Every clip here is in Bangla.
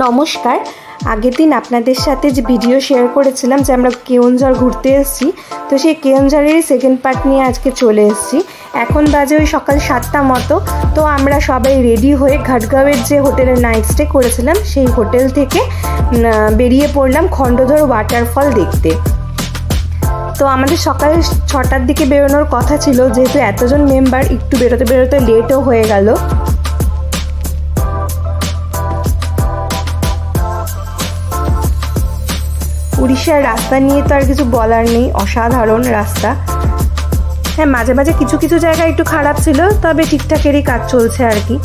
নমস্কার। আগের দিন আপনাদের সাথে যে ভিডিও শেয়ার করেছিলাম যে আমরা কেওনঝড় ঘুরতে এসেছি, তো সেই কেওনঝড়েরই সেকেন্ড পার্ট নিয়ে আজকে চলে এসেছি। এখন বাজে ওই সকাল 7টা মতো। তো আমরা সবাই রেডি হয়ে ঘাটগাঁওয়ের যে হোটেলে নাইট স্টে করেছিলাম সেই হোটেল থেকে বেরিয়ে পড়লাম খণ্ডধর ওয়াটারফল দেখতে। তো আমাদের সকাল 6টার দিকে বেরোনোর কথা ছিল, যেহেতু এতজন মেম্বার একটু বেরোতে বেরোতে লেটও হয়ে গেল। উড়িষ্যার রাস্তা নিয়ে তো আর কিছু বলার নেই, অসাধারণ রাস্তা। হ্যাঁ, মাঝে মাঝে কিছু কিছু জায়গায় একটু খারাপ ছিল, তবে ঠিকঠাকেরই কাজ চলছে আর কি।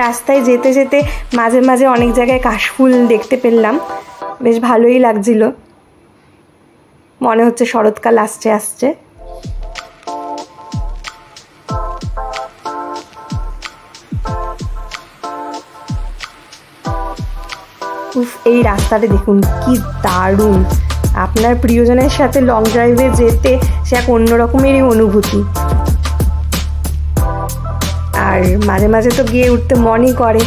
রাস্তায় যেতে যেতে মাঝে মাঝে অনেক জায়গায় কাশফুল দেখতে পেলাম, বেশ ভালোই লাগছিল। মনে হচ্ছে শরৎকাল আসছে আসছে। উফ, এই রাস্তাটা দেখুন কি দারুণ। আপনার প্রিয়জনের সাথে লং ড্রাইভে যেতে সে এক অন্যরকমেরই অনুভূতি। আর মাঝে মাঝে তো গিয়ে উঠতে মনই করে,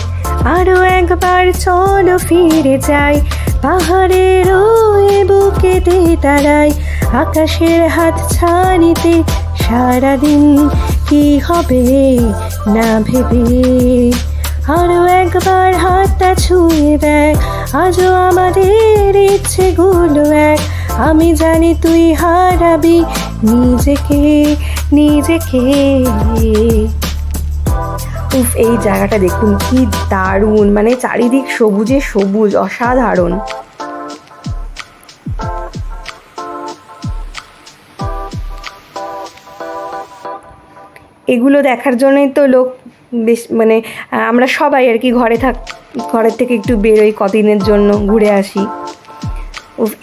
আরো একবার চলো ফিরে যাই, পাহাড়ের ওই বুকেতে দাঁড়াই, আকাশের হাত ছাড়িতে সারাদিন কি হবে না ভেবে, আরো একবার হাতটা ছুঁয়ে দেখ, আজও আমাদের ইচ্ছেগুলো এক, আমি জানি তুই হারাবি নিজেকে নিজেকে। উফ, এই জায়গাটা দেখুন কি দারুণ, মানে চারিদিক সবুজে সবুজ, অসাধারণ। এগুলো দেখার জন্যই তো লোক বেশ, মানে আমরা সবাই আর কি ঘরের থেকে একটু বেরোই, কদিনের জন্য ঘুরে আসি।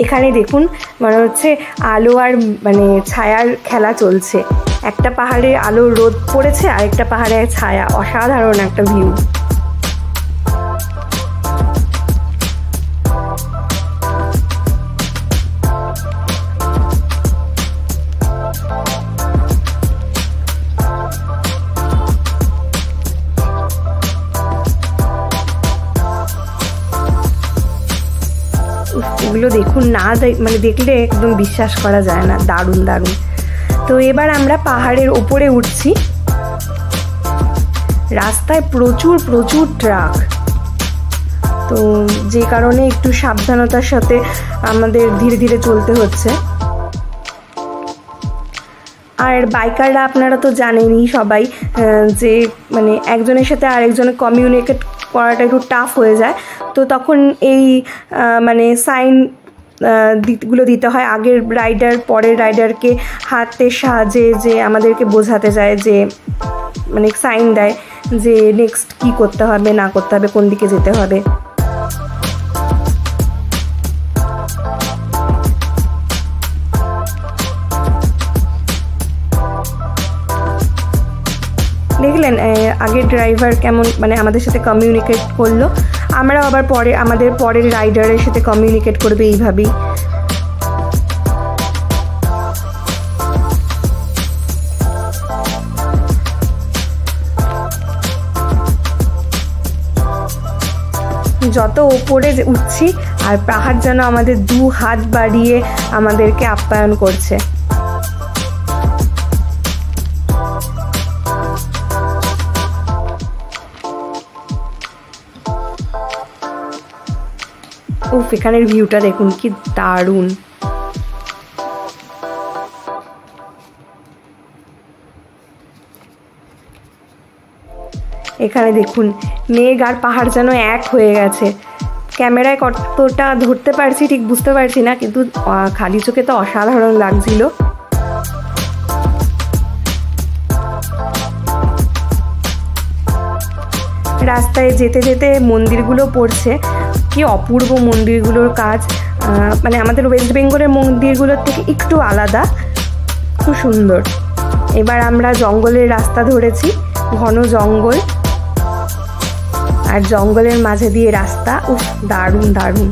এখানে দেখুন মনে হচ্ছে আলো আর মানে ছায়ার খেলা চলছে। একটা পাহাড়ে আলো রোদ পড়েছে, আরেকটা পাহাড়ে ছায়া, অসাধারণ একটা ভিউ। এগুলো দেখুন না, মানে দেখলে একদম বিশ্বাস করা যায় না, দারুণ দারুণ। তো এবার আমরা পাহাড়ের ওপরে উঠছি। রাস্তায় প্রচুর প্রচুর ট্রাক, তো যে কারণে একটু সাবধানতার সাথে আমাদের ধীরে ধীরে চলতে হচ্ছে। আর বাইকাররা আপনারা তো জানেনই সবাই যে মানে একজনের সাথে আরেকজনের কমিউনিকেট করাটা একটু টাফ হয়ে যায়। তো তখন এই মানে সাইন গুলো দিতে হয়, আগের রাইডার পরের রাইডারকে হাতের সাহায্যে যে আমাদেরকে বোঝাতে যায়, যে মানে সাইন দেয় যে নেক্সট কি করতে হবে না করতে হবে, কোন দিকে যেতে হবে। দেখলেন আগের ড্রাইভার কেমন মানে আমাদের সাথে কমিউনিকেট করলো, আমরা আবার পরে আমাদের পরের রাইডারের সাথে কমিউনিকেট করবে এইভাবেই। যত ওপরে উঠছি আর পাহাড় যেন আমাদের 2 হাত বাড়িয়ে আমাদেরকে আপ্যায়ন করছে। উফ, এখানের ভিউটা দেখুন কি দারুণ। এখানে দেখুন মেঘ আর পাহাড় যেন এক হয়ে গেছে। ক্যামেরায় কতটা ধরতে পারছি ঠিক বুঝতে পারছি না, কিন্তু খালি চোখে তো অসাধারণ লাগছিল। রাস্তায় যেতে যেতে মন্দিরগুলো পড়ছে, কি অপূর্ব মন্দিরগুলোর কাজ। মানে আমাদের ওয়েস্ট বেঙ্গলের মন্দিরগুলোর থেকে একটু আলাদা, খুব সুন্দর। এবার আমরা জঙ্গলের রাস্তা ধরেছি, ঘন জঙ্গল। আর জঙ্গলের মাঝে দিয়ে রাস্তা, উফ দারুণ দারুণ।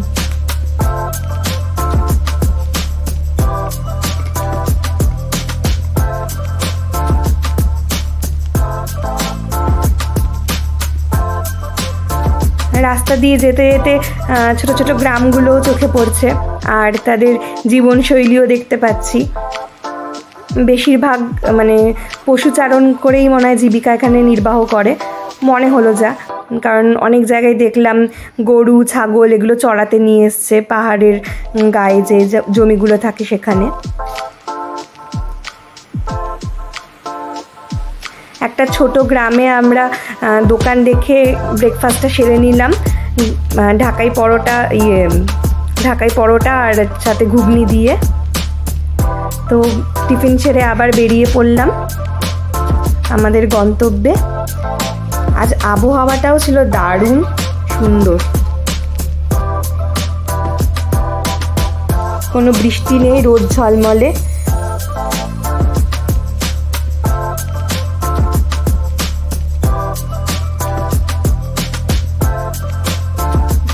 রাস্তা দিয়ে যেতে যেতে ছোট ছোট গ্রামগুলো চোখে পড়ছে, আর তাদের জীবনশৈলীও দেখতে পাচ্ছি। বেশিরভাগ মানে পশুচারণ করেই মনে হয় জীবিকা এখানে নির্বাহ করে, মনে হলো যা। কারণ অনেক জায়গায় দেখলাম গরু ছাগল এগুলো চড়াতে নিয়ে এসছে পাহাড়ের গায়ে যে জমিগুলো থাকে সেখানে। একটা ছোট গ্রামে আমরা দোকান দেখে ব্রেকফাস্টটা সেরে নিলাম, ঢাকাই পরোটা আর সাথে ঘুগনি দিয়ে। তো টিফিন সেরে আবার বেরিয়ে পড়লাম আমাদের গন্তব্যে। আজ আবহাওয়াটাও ছিল দারুণ সুন্দর, কোনো বৃষ্টি নেই, রোদ ঝলমলে।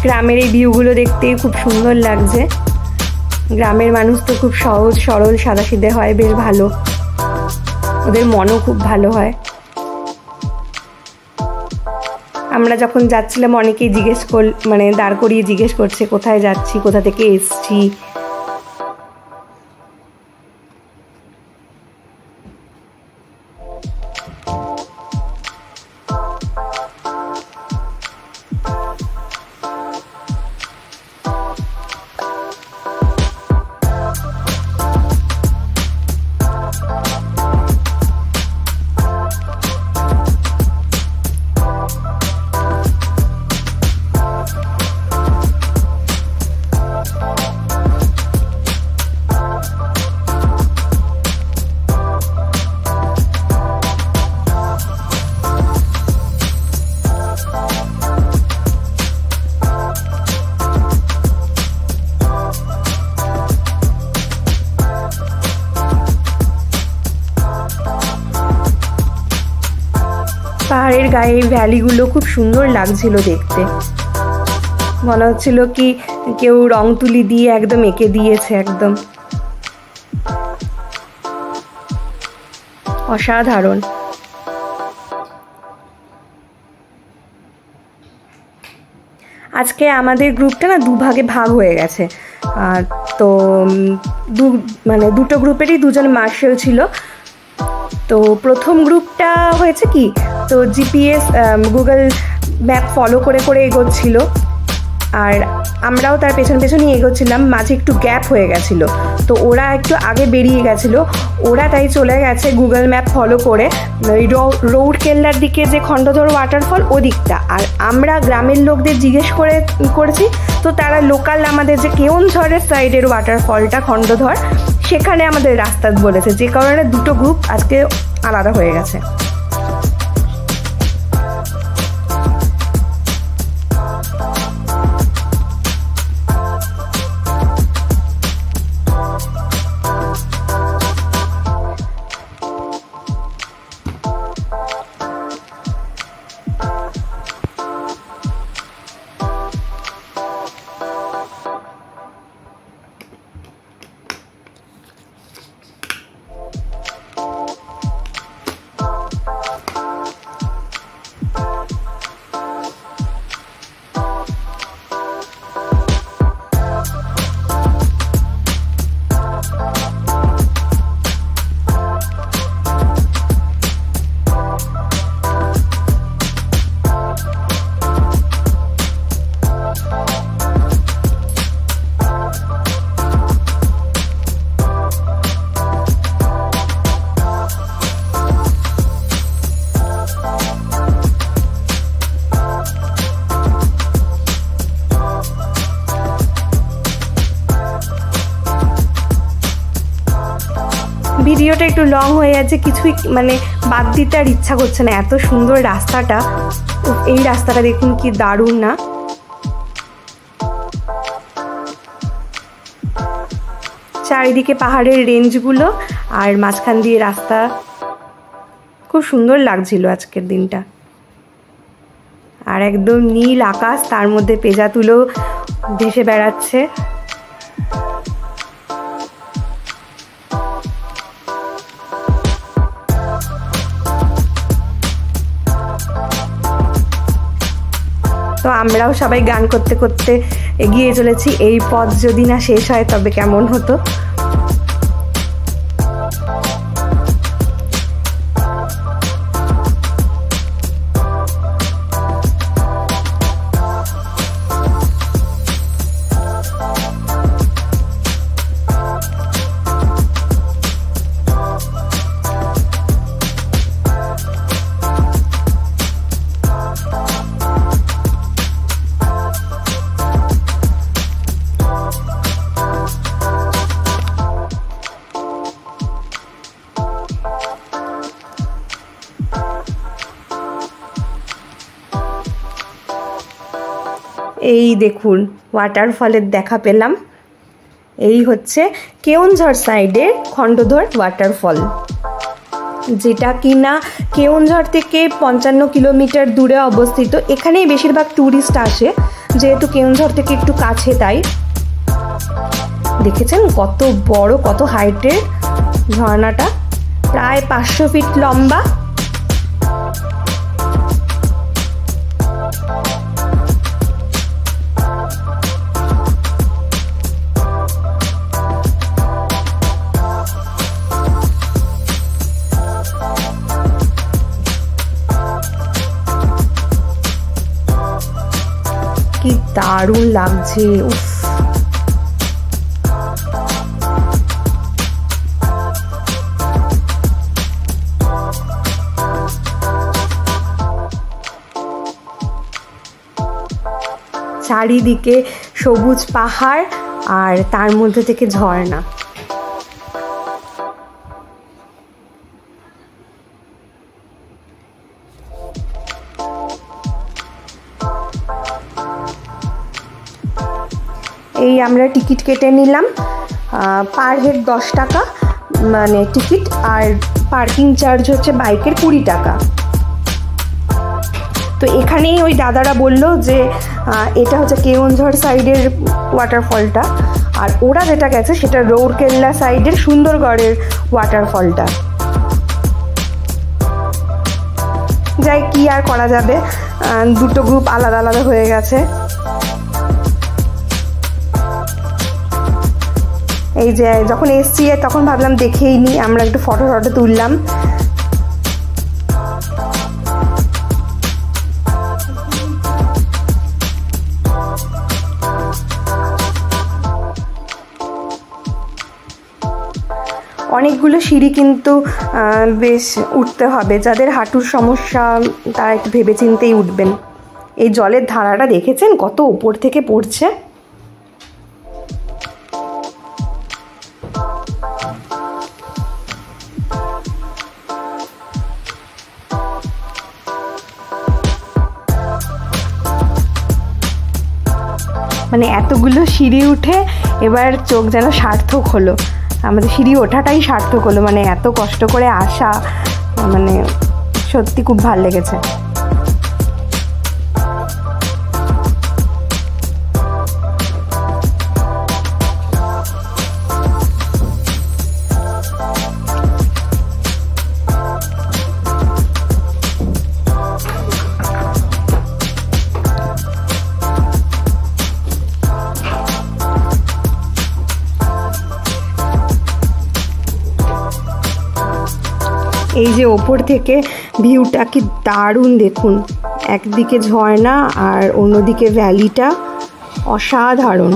গ্রামের এই ভিউগুলো দেখতে খুব সুন্দর লাগছে। গ্রামের মানুষ তো খুব সহজ সরল সাদাসিধে হয়, বেশ ভালো, ওদের মনও খুব ভালো হয়। আমরা যখন যাচ্ছিলাম অনেকেই দাঁড় করিয়ে জিজ্ঞেস করছে কোথায় যাচ্ছি, কোথা থেকে এসছি। পাহাড়ের গায়ে ভ্যালিগুলো খুব সুন্দর লাগছিল দেখতে, মনে হচ্ছিল কি কেউ রং তুলি দিয়ে একদম এঁকে দিয়েছে, একদম অসাধারণ। আজকে আমাদের গ্রুপটা না দুভাগে ভাগ হয়ে গেছে। তো দুটো গ্রুপেরই দুজন মার্শাল ছিল। তো প্রথম গ্রুপটা হয়েছে কি, তো জিপিএস গুগল ম্যাপ ফলো করে করে এগোচ্ছিল, আর আমরাও তার পেছনই এগোচ্ছিলাম। মাঝে একটু গ্যাপ হয়ে গেছিলো, তো ওরা একটু আগে বেরিয়ে গেছিলো, ওরা তাই চলে গেছে গুগল ম্যাপ ফলো করে ওই রৌড়কেল্লার দিকে যে খণ্ডধর ওয়াটারফল ওদিকটা। আর আমরা গ্রামের লোকদের জিজ্ঞেস করেছি, তো তারা লোকাল আমাদের যে কেওনঝড়ের সাইডের ওয়াটারফলটা খণ্ডধর, সেখানে আমাদের রাস্তা বলেছে, যে কারণে দুটো গ্রুপ আজকে আলাদা হয়ে গেছে। ভিডিওটা একটু লং হয়ে যাচ্ছে, কিছুই বাদ দিতে আর ইচ্ছা করছে না, এত সুন্দর রাস্তাটা। এই রাস্তাটা দেখুন কি দারুণ না। চারিদিকে পাহাড়ের রেঞ্জগুলো আর মাঝখান দিয়ে রাস্তা, খুব সুন্দর লাগছিল আজকের দিনটা। আর একদম নীল আকাশ, তার মধ্যে পেঁজা তুলো ভেসে বেড়াচ্ছে। তো আমরাও সবাই গান করতে করতে এগিয়ে চলেছি। এই পথ যদি না শেষ হয় তবে কেমন হতো। এই দেখুন ওয়াটারফলের দেখা পেলাম। এই হচ্ছে কেওনঝড় সাইডের খণ্ডধর ওয়াটারফল, যেটা কিনা কেওনঝড় থেকে 55 কিলোমিটার দূরে অবস্থিত। এখানেই বেশিরভাগ ট্যুরিস্ট আসে, যেহেতু কেওনঝড় থেকে একটু কাছে তাই। দেখেছেন কত বড়, কত হাইটের ঝর্ণাটা, প্রায় 500 ফিট লম্বা। কি দারুণ লাগছে, উফ। চারিদিকে সবুজ পাহাড় আর তার মধ্যে থেকে ঝর্ণা। এই আমরা টিকিট কেটে নিলাম, পার হেড 10 টাকা মানে টিকিট, আর পার্কিং চার্জ হচ্ছে বাইকের 20 টাকা। তো এখানেই ওই দাদারা বলল যে এটা হচ্ছে কেওনঝড় সাইডের ওয়াটারফলটা, আর ওরা যেটা গেছে সেটা রৌরকেল্লা সাইডের সুন্দরগড়ের ওয়াটারফলটা। যাই কি আর করা যাবে, দুটো গ্রুপ আলাদা আলাদা হয়ে গেছে। এই যে যখন এসছি তখন ভাবলাম দেখেই নি, আমরা একটু ফটো তুললাম। অনেকগুলো সিঁড়ি কিন্তু বেশ উঠতে হবে, যাদের হাঁটুর সমস্যা তারা একটু ভেবেচিন্তেই উঠবেন। এই জলের ধারাটা দেখেছেন কত উপর থেকে পড়ছে। মানে এতগুলো সিঁড়ি উঠে এবার চোখ যেন সার্থক হলো, আমাদের সিঁড়ি ওঠাটাই সার্থক হলো। মানে এত কষ্ট করে আসা, মানে সত্যি খুব ভালো লেগেছে। এই যে ওপর থেকে ভিউটা কি দারুণ দেখুন, একদিকে ঝর্ণা আর অন্যদিকে ভ্যালিটা, অসাধারণ।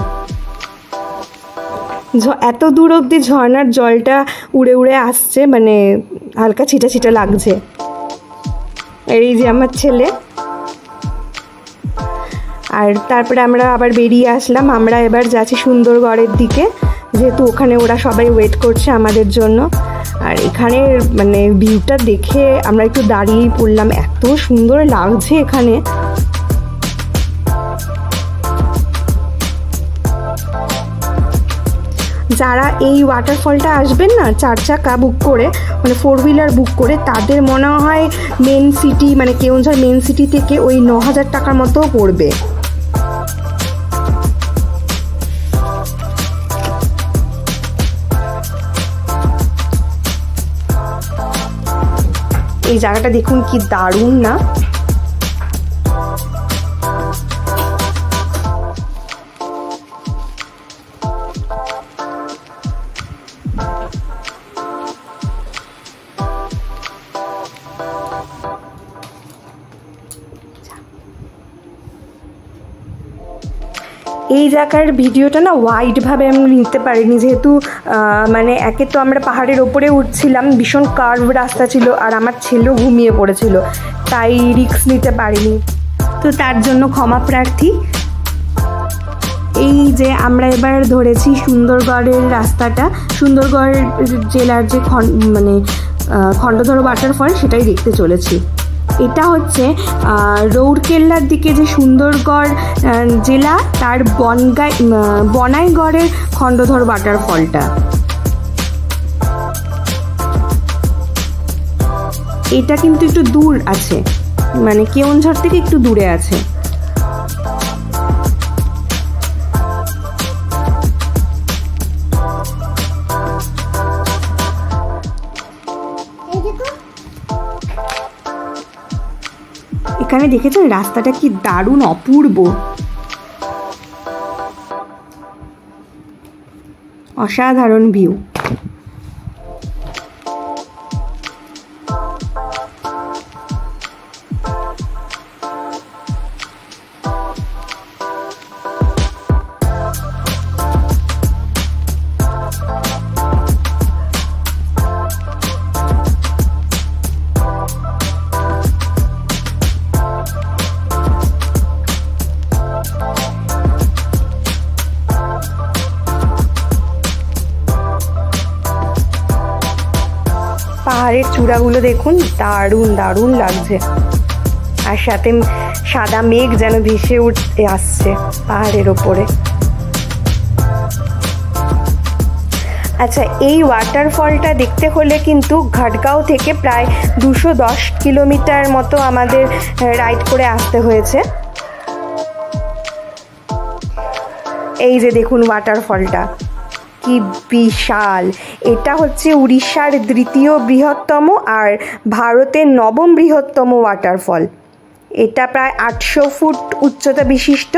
এত দূর অবধি ঝর্ণার জলটা উড়ে উড়ে আসছে, মানে হালকা ছিটা ছিটা লাগছে। এই যে আমার ছেলে, আর তারপরে আমরা আবার বেরিয়ে আসলাম। আমরা এবার যাচ্ছি সুন্দরগড়ের দিকে, যেহেতু ওখানে ওরা সবাই ওয়েট করছে আমাদের জন্য। আর এখানের মানে ভিউটা দেখে আমরা একটু দাঁড়িয়েই পড়লাম, এত সুন্দর লাগছে এখানে। যারা এই ওয়াটারফলটা আসবেন না 4 চাকা বুক করে, মানে 4 হুইলার বুক করে, তাদের মনে হয় মেন সিটি মানে কেওনঝর মেন সিটি থেকে ওই 9,000 টাকার মতো পড়বে। এই জায়গাটা দেখুন কি দারুণ না? এই জায়গার ভিডিওটা না ওয়াইডভাবে আমি নিতে পারিনি, যেহেতু মানে একে তো আমরা পাহাড়ের ওপরে উঠছিলাম, ভীষণ কার্ভ রাস্তা ছিল, আর আমার ছেলেও ঘুমিয়ে পড়েছিল, তাই রিস্ক নিতে পারিনি, তো তার জন্য ক্ষমা প্রার্থী। এই যে আমরা এবার ধরেছি সুন্দরগড়ের রাস্তাটা, সুন্দরগড় জেলার যে মানে খণ্ডধর ওয়াটারফল সেটাই দেখতে চলেছি। এটা হচ্ছে রৌরকেল্লার দিকে যে সুন্দরগড় জেলা, তার বনাইগড়ের খণ্ডধর ওয়াটারফলটা। এটা কিন্তু একটু দূর আছে, মানে কেওনঝর থেকে একটু দূরে আছে। এখানে দেখেছেন রাস্তাটা কি দারুণ অপূর্ব, অসাধারণ ভিউ। পাহাড়ের চূড়াগুলো দেখুন, দারুণ দারুণ লাগছে, আর সাথে সাদা মেঘ যেন ভেসে উঠতে আসছে পাহাড়ের ওপরে। আচ্ছা, এই ওয়াটারফলটা দেখতে হলে কিন্তু ঘাটগাঁও থেকে প্রায় 210 কিলোমিটার মতো আমাদের রাইড করে আসতে হয়েছে। এই যে দেখুন ওয়াটারফলটা কি বিশাল, এটা হচ্ছে উড়িষ্যার দ্বিতীয় বৃহত্তম আর ভারতের 9ম বৃহত্তম ওয়াটারফল। এটা প্রায় 800 ফুট উচ্চতা বিশিষ্ট।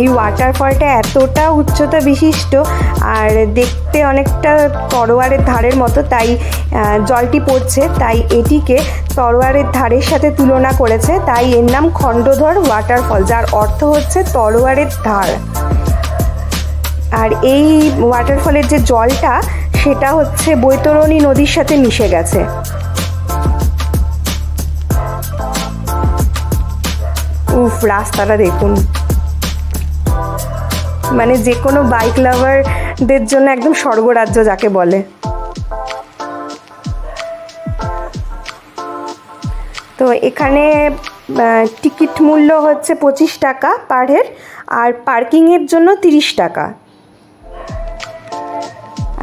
এই ওয়াটারফলটা এতটা উচ্চতা বিশিষ্ট আর দেখতে অনেকটা তরোয়ারের ধারের মতো, তাই জলটি পড়ছে, তাই এটিকে তরোয়ারের ধারের সাথে তুলনা করেছে, তাই এর নাম খণ্ডধর ওয়াটারফল, যার অর্থ হচ্ছে তরোয়ারের ধার। আর এই ওয়াটারফলের যে জলটা সেটা হচ্ছে বৈতরণী নদীর সাথে মিশে গেছে। উফ, রাস্তাটা দেখুন, মানে যে কোনো বাইক লাভারদের জন্য একদম স্বর্গরাজ্য যাকে বলে। তো এখানে টিকিট মূল্য হচ্ছে 25 টাকা পার হেড, আর পার্কিংয়ের জন্য 30 টাকা।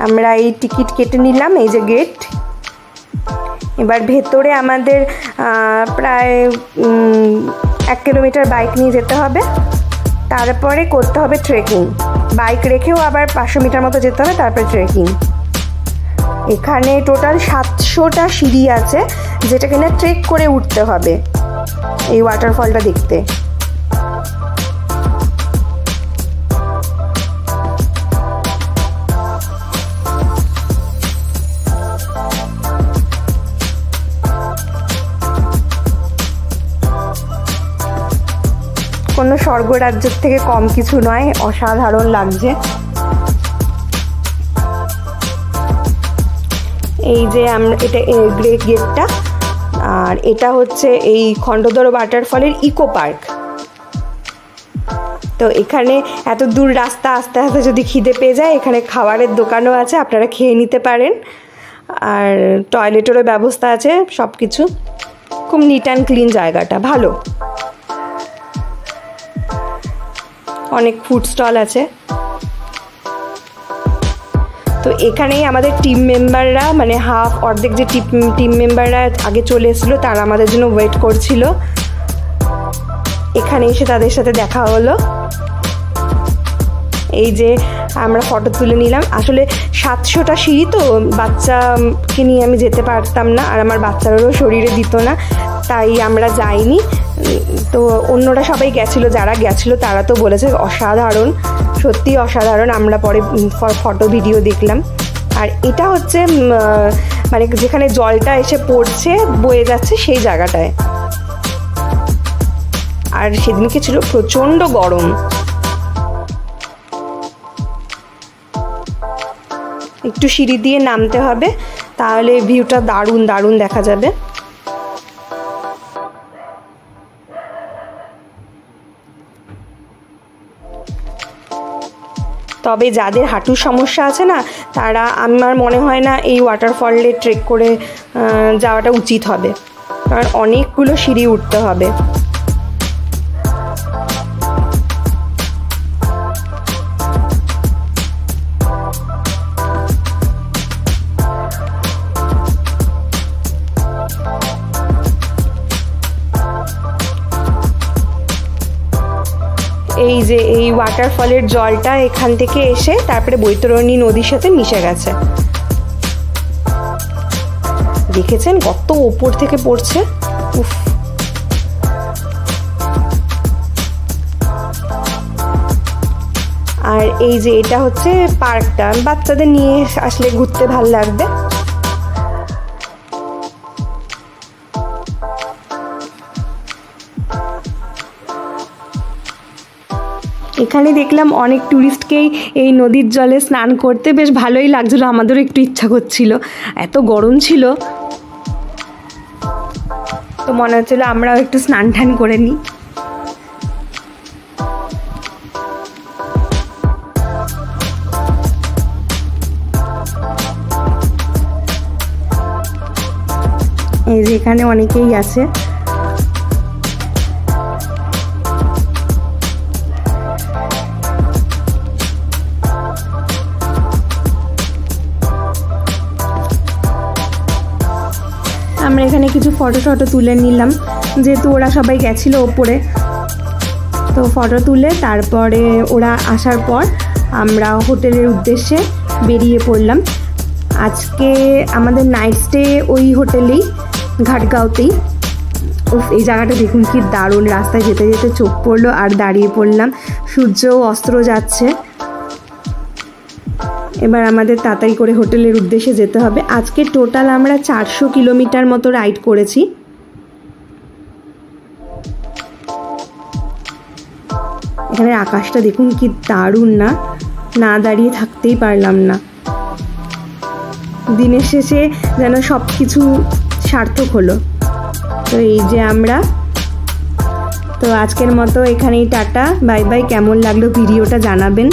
আমরা এই টিকিট কেটে নিলাম, এই যে গেট। এবার ভেতরে আমাদের প্রায় 1 কিলোমিটার বাইক নিয়ে যেতে হবে, তারপরে করতে হবে ট্রেকিং। বাইক রেখেও আবার 500 মিটার মতো যেতে হবে, তারপরে ট্রেকিং। এখানে টোটাল 700টা সিঁড়ি আছে, যেটা কিনা ট্রেক করে উঠতে হবে এই ওয়াটারফলটা দেখতে। কোনো স্বর্গরাজ্যের থেকে কম কিছু নয়, অসাধারণ লাগছে। এই যে আমরা এটা গ্রেট গেটটা, আর এটা হচ্ছে এই খণ্ডধর ওয়াটারফলের ইকো পার্ক। তো এখানে এত দূর রাস্তা আস্তে আস্তে যদি খিদে পেয়ে যায়, এখানে খাবারের দোকানও আছে, আপনারা খেয়ে নিতে পারেন। আর টয়লেটেরও ব্যবস্থা আছে, সব কিছু খুব নিট অ্যান্ড ক্লিন, জায়গাটা ভালো। অনেক ফুড স্টল আছে। তো এখানেই আমাদের টিম মেম্বাররা, মানে অর্ধেক যে টিম মেম্বাররা আগে চলে এসেছিলো, তারা আমাদের জন্য ওয়েট করছিল। এখানে এসে তাদের সাথে দেখা হলো। এই যে আমরা ফটো তুলে নিলাম। আসলে 700টা সিঁড়ি, তো বাচ্চাকে নিয়ে আমি যেতে পারতাম না, আর আমার বাচ্চারও শরীরে দিত না, তাই আমরা যাইনি। তো অন্যরা সবাই গেছিলো, যারা গেছিলো তারা তো বলেছে অসাধারণ, সত্যি অসাধারণ। আমরা পরে ফটো ভিডিও দেখলাম। আর এটা হচ্ছে মানে যেখানে জলটা এসে পড়ছে, বয়ে যাচ্ছে, সেই জায়গাটায়। আর সেদিনকে ছিল প্রচণ্ড গরম। একটু সিঁড়ি দিয়ে নামতে হবে, তাহলে ভিউটা দারুণ দারুণ দেখা যাবে। তবে যাদের হাঁটুর সমস্যা আছে না, তারা, আমার মনে হয় না এই ওয়াটারফলে ট্রেক করে যাওয়াটা উচিত হবে, কারণ অনেকগুলো সিঁড়ি উঠতে হবে। এই যে এই ওয়াটারফলের জলটা এখান থেকে এসে তারপরে বৈতরণী নদীর সাথে মিশে গেছে। দেখেছেন কত ওপর থেকে পড়ছে। উফ, আর এই যে এটা হচ্ছে পার্কটা, বাচ্চাদের নিয়ে আসলে ঘুরতে ভালো লাগবে। এখানে দেখলাম অনেক ট্যুরিস্টকেই এই নদীর জলে স্নান করতে, বেশ ভালোই লাগছিলো, আমাদেরও একটু ইচ্ছা করছিল, এত গরম ছিল। তো মনে হচ্ছিলো আমরাও একটু স্নান টান করে নিই। এই যে এখানে অনেকেই আছে। আমরা এখানে কিছু ফটো তুলে নিলাম, যেহেতু ওরা সবাই গেছিলো ওপরে। তো ফটো তুলে তারপরে ওরা আসার পর আমরা হোটেলের উদ্দেশ্যে বেরিয়ে পড়লাম। আজকে আমাদের নাইট স্টে ওই হোটেলেই, ঘাটগাঁওতেই। এই জায়গাটা দেখুন কি দারুণ, রাস্তায় যেতে যেতে চোখ পড়লো আর দাঁড়িয়ে পড়লাম। সূর্য অস্ত যাচ্ছে। এবার আমাদের তাড়াতাড়ি করে হোটেলের উদ্দেশ্যে যেতে হবে। আজকে টোটাল আমরা 400 কিলোমিটার মতো রাইড করেছি। এখানে আকাশটা দেখুন কি দারুণ, না দাঁড়িয়ে থাকতেই পারলাম না। দিনের শেষে যেন সব কিছু সার্থক হলো। তো এই যে আমরা, তো আজকের মতো এখানেই টাটা, বাই বাই। কেমন লাগলো ভিডিওটা জানাবেন।